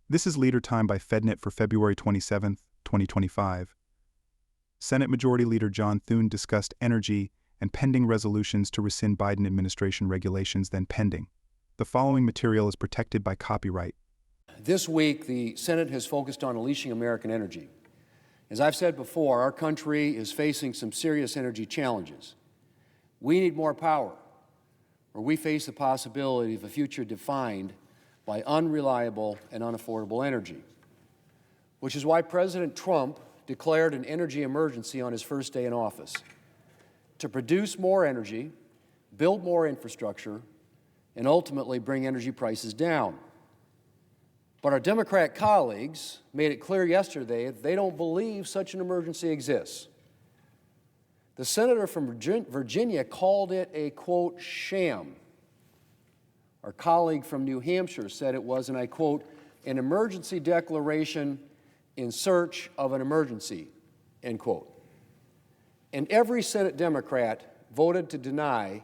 This is Leader Time by FedNet for February 27, 2025. Senate Majority Leader John Thune discussed energy and pending resolutions to rescind Biden administration regulations then pending. The following material is protected by copyright. This week, the Senate has focused on unleashing American energy. As I've said before, our country is facing some serious energy challenges. We need more power, or we face the possibility of a future defined by unreliable and unaffordable energy, which is why President Trump declared an energy emergency on his first day in office to produce more energy, build more infrastructure, and ultimately bring energy prices down. But our Democrat colleagues made it clear yesterday that they don't believe such an emergency exists. The senator from Virginia called it a, quote, sham. Our colleague from New Hampshire said it was, and I quote, an emergency declaration in search of an emergency, end quote. And every Senate Democrat voted to deny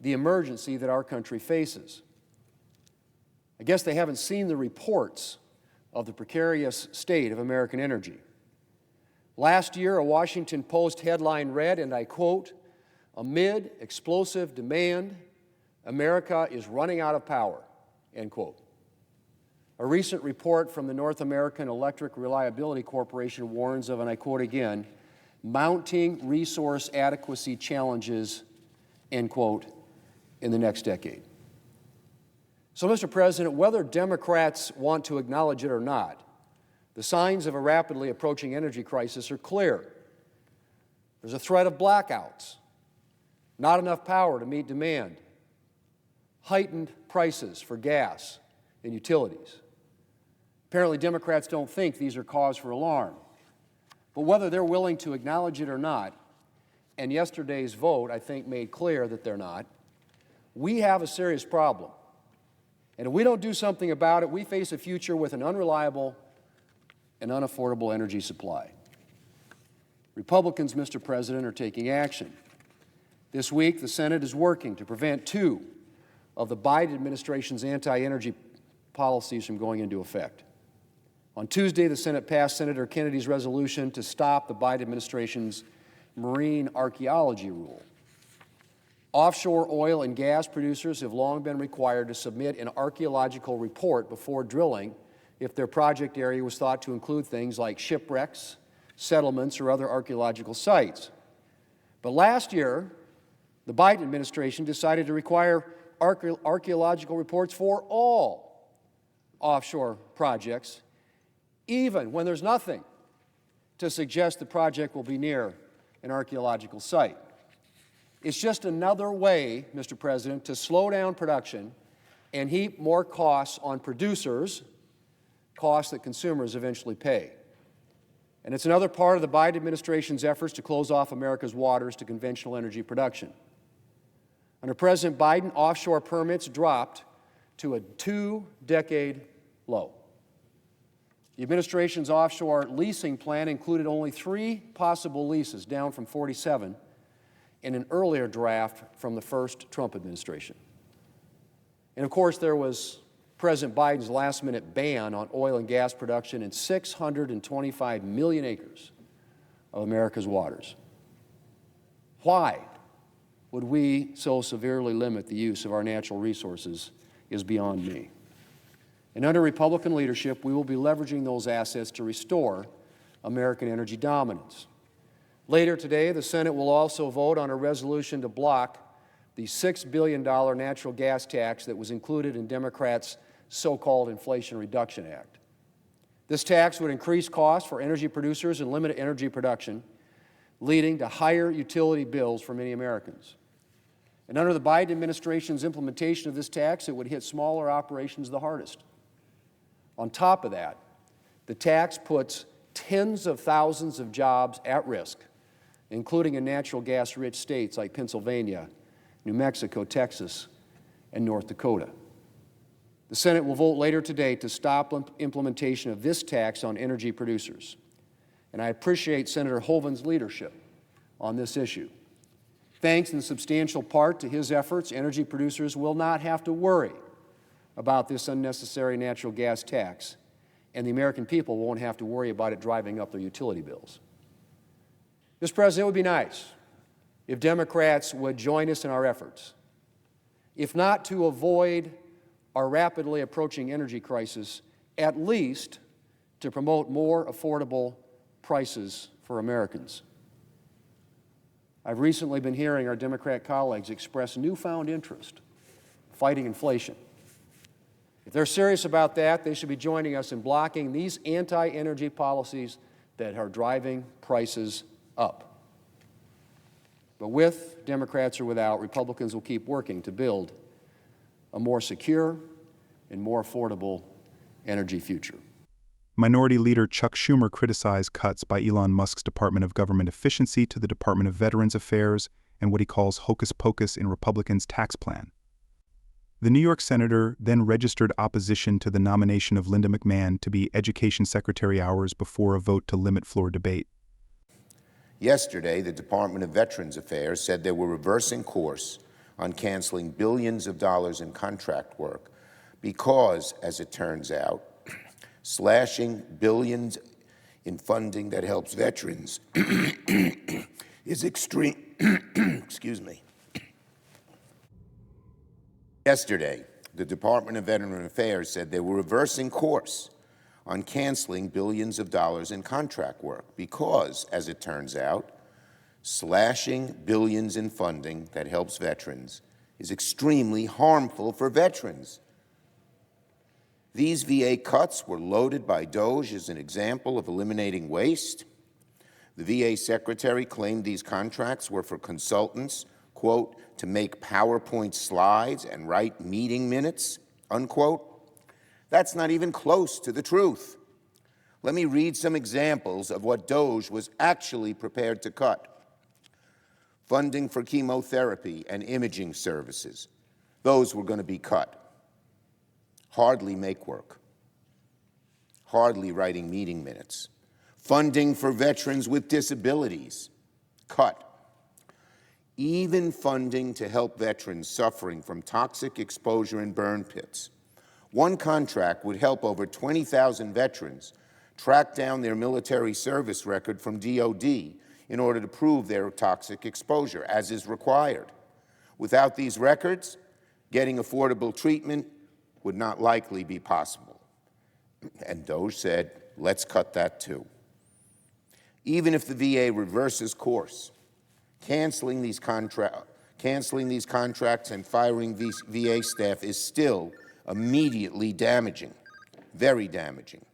the emergency that our country faces. I guess they haven't seen the reports of the precarious state of American energy. Last year, a Washington Post headline read, and I quote, amid explosive demand, America is running out of power, end quote. A recent report from the North American Electric Reliability Corporation warns of, and I quote again, mounting resource adequacy challenges, end quote, in the next decade. So, Mr. President, whether Democrats want to acknowledge it or not, the signs of a rapidly approaching energy crisis are clear. There's a threat of blackouts, not enough power to meet demand, heightened prices for gas and utilities. Apparently, Democrats don't think these are cause for alarm. But whether they're willing to acknowledge it or not, and yesterday's vote, I think, made clear that they're not, we have a serious problem. And if we don't do something about it, we face a future with an unreliable and unaffordable energy supply. Republicans, Mr. President, are taking action. This week, the Senate is working to prevent two of the Biden administration's anti-energy policies from going into effect. On Tuesday, the Senate passed Senator Kennedy's resolution to stop the Biden administration's marine archaeology rule. Offshore oil and gas producers have long been required to submit an archaeological report before drilling if their project area was thought to include things like shipwrecks, settlements, or other archaeological sites. But last year, the Biden administration decided to require archaeological reports for all offshore projects, even when there's nothing to suggest the project will be near an archaeological site. It's just another way, Mr. President, to slow down production and heap more costs on producers, costs that consumers eventually pay. And it's another part of the Biden administration's efforts to close off America's waters to conventional energy production. Under President Biden, offshore permits dropped to a 2-decade low. The administration's offshore leasing plan included only 3 possible leases, down from 47 in an earlier draft from the first Trump administration. And of course, there was President Biden's last-minute ban on oil and gas production in 625 million acres of America's waters. Why would we so severely limit the use of our natural resources is beyond me. And under Republican leadership, we will be leveraging those assets to restore American energy dominance. Later today, the Senate will also vote on a resolution to block the $6 billion natural gas tax that was included in Democrats' so-called Inflation Reduction Act. This tax would increase costs for energy producers and limit energy production, leading to higher utility bills for many Americans. And under the Biden administration's implementation of this tax, it would hit smaller operations the hardest. On top of that, the tax puts tens of thousands of jobs at risk, including in natural gas-rich states like Pennsylvania, New Mexico, Texas, and North Dakota. The Senate will vote later today to stop implementation of this tax on energy producers. And I appreciate Senator Hovind's leadership on this issue. Thanks in substantial part to his efforts, energy producers will not have to worry about this unnecessary natural gas tax, and the American people won't have to worry about it driving up their utility bills. Mr. President, it would be nice if Democrats would join us in our efforts, if not to avoid our rapidly approaching energy crisis, at least to promote more affordable prices for Americans. I've recently been hearing our Democrat colleagues express newfound interest fighting inflation. If they're serious about that, they should be joining us in blocking these anti-energy policies that are driving prices up. But with Democrats or without, Republicans will keep working to build a more secure and more affordable energy future. Minority Leader Chuck Schumer criticized cuts by Elon Musk's Department of Government Efficiency to the Department of Veterans Affairs and what he calls hocus pocus in Republicans' tax plan. The New York senator then registered opposition to the nomination of Linda McMahon to be Education Secretary hours before a vote to limit floor debate. Yesterday, the Department of Veterans Affairs said they were reversing course on canceling billions of dollars in contract work because, as it turns out, slashing billions in funding that helps veterans is extreme. Excuse me. Yesterday, the Department of Veterans Affairs said they were reversing course on canceling billions of dollars in contract work because, as it turns out, slashing billions in funding that helps veterans is extremely harmful for veterans. These VA cuts were loaded by DOJ as an example of eliminating waste. The VA secretary claimed these contracts were for consultants, quote, to make PowerPoint slides and write meeting minutes, unquote. That's not even close to the truth. Let me read some examples of what DOJ was actually prepared to cut. Funding for chemotherapy and imaging services. Those were going to be cut. Hardly make work. Hardly writing meeting minutes. Funding for veterans with disabilities. Cut. Even funding to help veterans suffering from toxic exposure in burn pits. One contract would help over 20,000 veterans track down their military service record from DOD in order to prove their toxic exposure, as is required. Without these records, getting affordable treatment would not likely be possible. And DOJ said, let's cut that too. Even if the VA reverses course, canceling these contracts and firing VA staff is still immediately damaging, very damaging.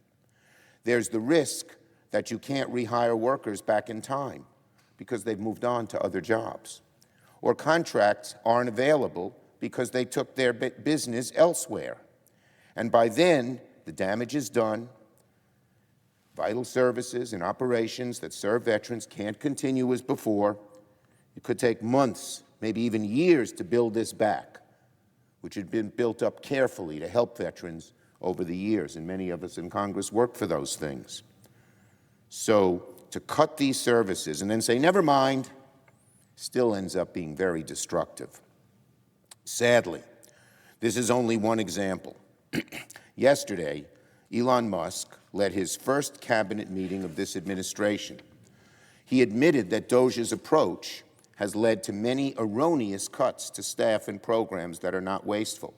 There's the risk that you can't rehire workers back in time because they've moved on to other jobs, or contracts aren't available because they took their business elsewhere. And by then, the damage is done. Vital services and operations that serve veterans can't continue as before. It could take months, maybe even years, to build this back, which had been built up carefully to help veterans over the years, and many of us in Congress worked for those things. So to cut these services and then say, never mind, still ends up being very destructive. Sadly, this is only one example. Yesterday, Elon Musk led his first cabinet meeting of this administration. He admitted that DOJ's approach has led to many erroneous cuts to staff and programs that are not wasteful,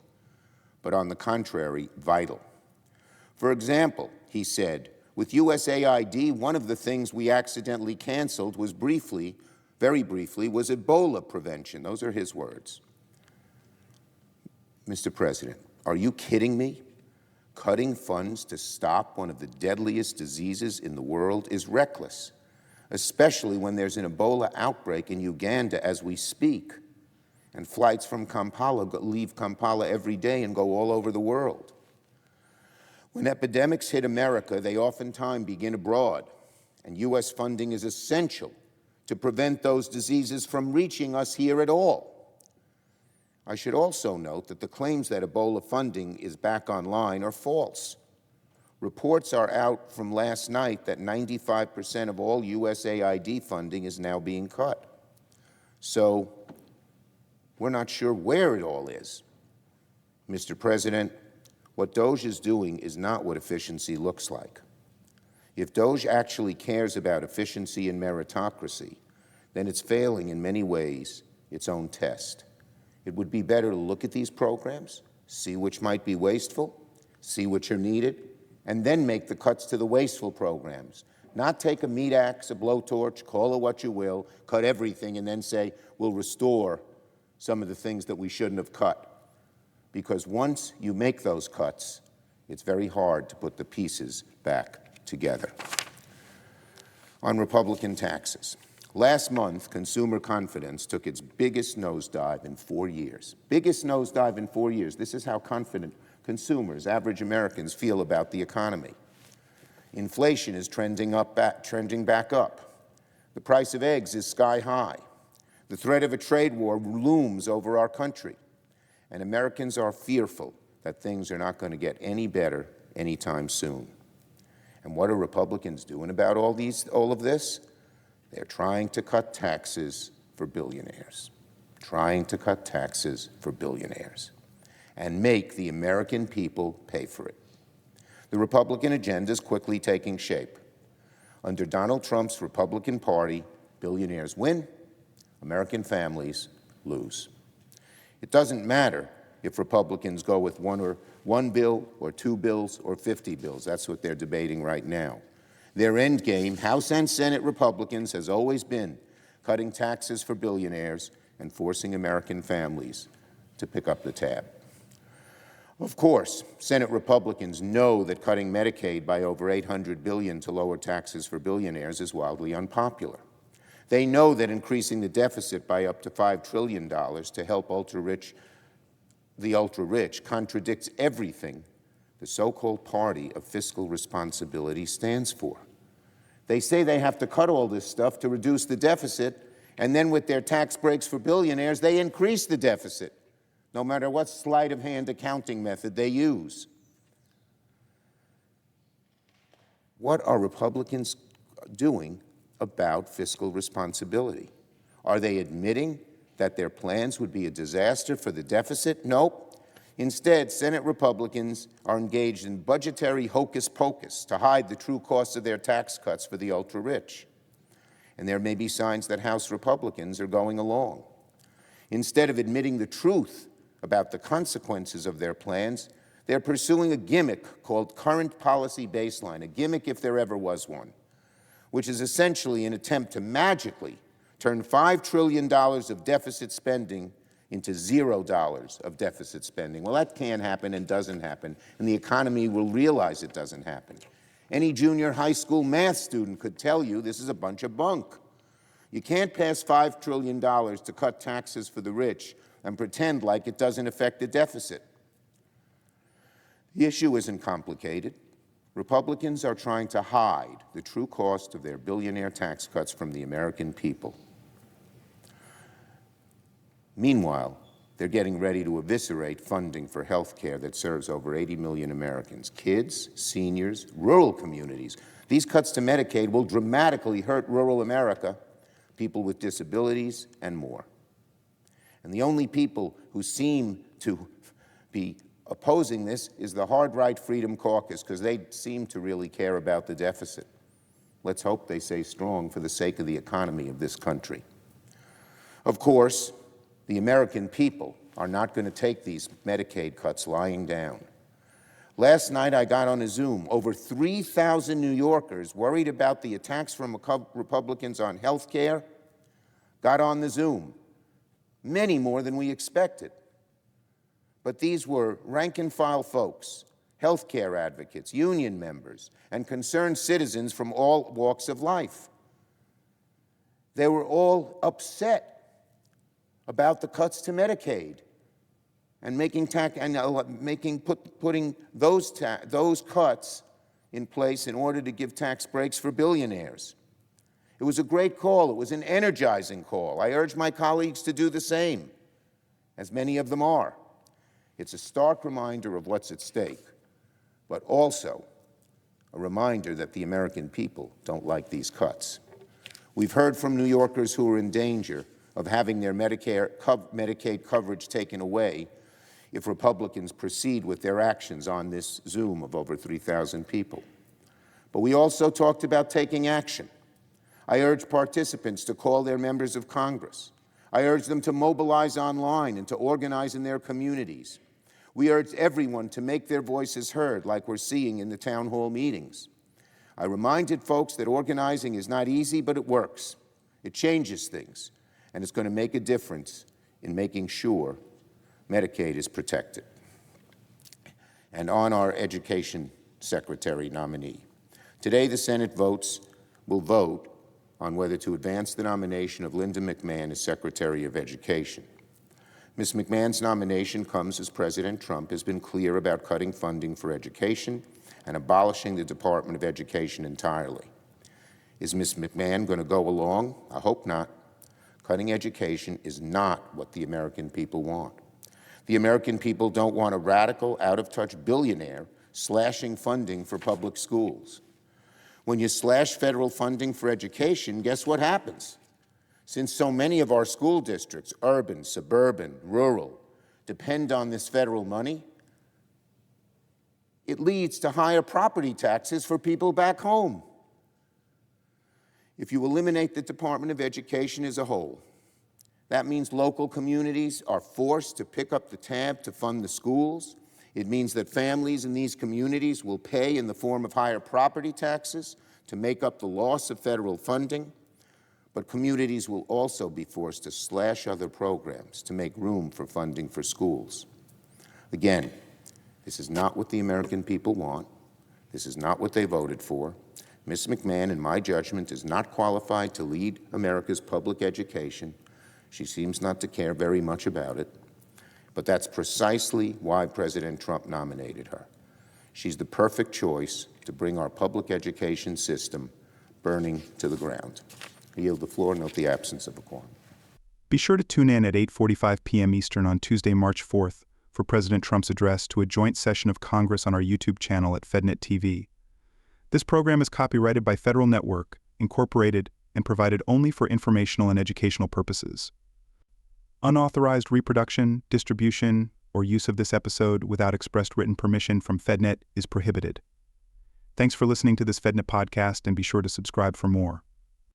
but on the contrary, vital. For example, he said, with USAID, one of the things we accidentally canceled was very briefly, was Ebola prevention. Those are his words. Mr. President, are you kidding me? Cutting funds to stop one of the deadliest diseases in the world is reckless, especially when there's an Ebola outbreak in Uganda as we speak, and flights from Kampala leave Kampala every day and go all over the world. When epidemics hit America, they oftentimes begin abroad, and U.S. funding is essential to prevent those diseases from reaching us here at all. I should also note that the claims that Ebola funding is back online are false. Reports are out from last night that 95% of all USAID funding is now being cut. So we're not sure where it all is. Mr. President, What DOGE is doing is not what efficiency looks like. If DOGE actually cares about efficiency and meritocracy, then it's failing in many ways its own test. It would be better to look at these programs, see which might be wasteful, see which are needed, and then make the cuts to the wasteful programs. Not take a meat axe, a blowtorch, call it what you will, cut everything, and then say, we'll restore some of the things that we shouldn't have cut. Because once you make those cuts, it's very hard to put the pieces back together. On Republican taxes. Last month, consumer confidence took its biggest nosedive in 4 years. Biggest nosedive in 4 years. This is how confident consumers, average Americans, feel about the economy. Inflation is trending back up. The price of eggs is sky high. The threat of a trade war looms over our country. And Americans are fearful that things are not going to get any better anytime soon. And what are Republicans doing about all of this? They're trying to cut taxes for billionaires. Trying to cut taxes for billionaires. And make the American people pay for it. The Republican agenda is quickly taking shape. Under Donald Trump's Republican Party, billionaires win, American families lose. It doesn't matter if Republicans go with one bill or 2 bills or 50 bills. That's what they're debating right now. Their end game, House and Senate Republicans, has always been cutting taxes for billionaires and forcing American families to pick up the tab. Of course, Senate Republicans know that cutting Medicaid by over $800 billion to lower taxes for billionaires is wildly unpopular. They know that increasing the deficit by up to $5 trillion to help the ultra-rich contradicts everything the so-called party of fiscal responsibility stands for. They say they have to cut all this stuff to reduce the deficit, and then with their tax breaks for billionaires, they increase the deficit, no matter what sleight-of-hand accounting method they use. What are Republicans doing about fiscal responsibility? Are they admitting that their plans would be a disaster for the deficit? Nope. Instead, Senate Republicans are engaged in budgetary hocus-pocus to hide the true costs of their tax cuts for the ultra-rich. And there may be signs that House Republicans are going along. Instead of admitting the truth about the consequences of their plans, they're pursuing a gimmick called current policy baseline, a gimmick if there ever was one, which is essentially an attempt to magically turn $5 trillion of deficit spending into $0 of deficit spending. Well, that can happen and doesn't happen, and the economy will realize it doesn't happen. Any junior high school math student could tell you this is a bunch of bunk. You can't pass $5 trillion to cut taxes for the rich and pretend like it doesn't affect the deficit. The issue isn't complicated. Republicans are trying to hide the true cost of their billionaire tax cuts from the American people. Meanwhile, they're getting ready to eviscerate funding for health care that serves over 80 million Americans, kids, seniors, rural communities. These cuts to Medicaid will dramatically hurt rural America, people with disabilities, and more. And the only people who seem to be opposing this is the hard-right Freedom Caucus, because they seem to really care about the deficit. Let's hope they stay strong for the sake of the economy of this country. Of course, the American people are not going to take these Medicaid cuts lying down. Last night I got on a Zoom. Over 3,000 New Yorkers worried about the attacks from Republicans on health care got on the Zoom. Many more than we expected. But these were rank-and-file folks, health care advocates, union members, and concerned citizens from all walks of life. They were all upset about the cuts to Medicaid and putting those cuts in place in order to give tax breaks for billionaires. It was a great call. It was an energizing call. I urge my colleagues to do the same, as many of them are. It's a stark reminder of what's at stake, but also a reminder that the American people don't like these cuts. We've heard from New Yorkers who are in danger of having their Medicaid coverage taken away if Republicans proceed with their actions on this Zoom of over 3,000 people. But we also talked about taking action. I urged participants to call their members of Congress. I urged them to mobilize online and to organize in their communities. We urged everyone to make their voices heard, like we're seeing in the town hall meetings. I reminded folks that organizing is not easy, but it works. It changes things, and it's going to make a difference in making sure Medicaid is protected. And on our Education Secretary nominee. Today, the Senate will vote on whether to advance the nomination of Linda McMahon as Secretary of Education. Ms. McMahon's nomination comes as President Trump has been clear about cutting funding for education and abolishing the Department of Education entirely. Is Ms. McMahon going to go along? I hope not. Cutting education is not what the American people want. The American people don't want a radical, out-of-touch billionaire slashing funding for public schools. When you slash federal funding for education, guess what happens? Since so many of our school districts, urban, suburban, rural, depend on this federal money, it leads to higher property taxes for people back home. If you eliminate the Department of Education as a whole, that means local communities are forced to pick up the tab to fund the schools. It means that families in these communities will pay in the form of higher property taxes to make up the loss of federal funding, but communities will also be forced to slash other programs to make room for funding for schools. Again, this is not what the American people want. This is not what they voted for. Ms. McMahon, in my judgment, is not qualified to lead America's public education. She seems not to care very much about it. But that's precisely why President Trump nominated her. She's the perfect choice to bring our public education system burning to the ground. I yield the floor, note the absence of a quorum. Be sure to tune in at 8:45 p.m. Eastern on Tuesday, March 4th, for President Trump's address to a joint session of Congress on our YouTube channel at FedNet TV. This program is copyrighted by Federal Network, Incorporated, and provided only for informational and educational purposes. Unauthorized reproduction, distribution, or use of this episode without expressed written permission from FedNet is prohibited. Thanks for listening to this FedNet podcast, and be sure to subscribe for more.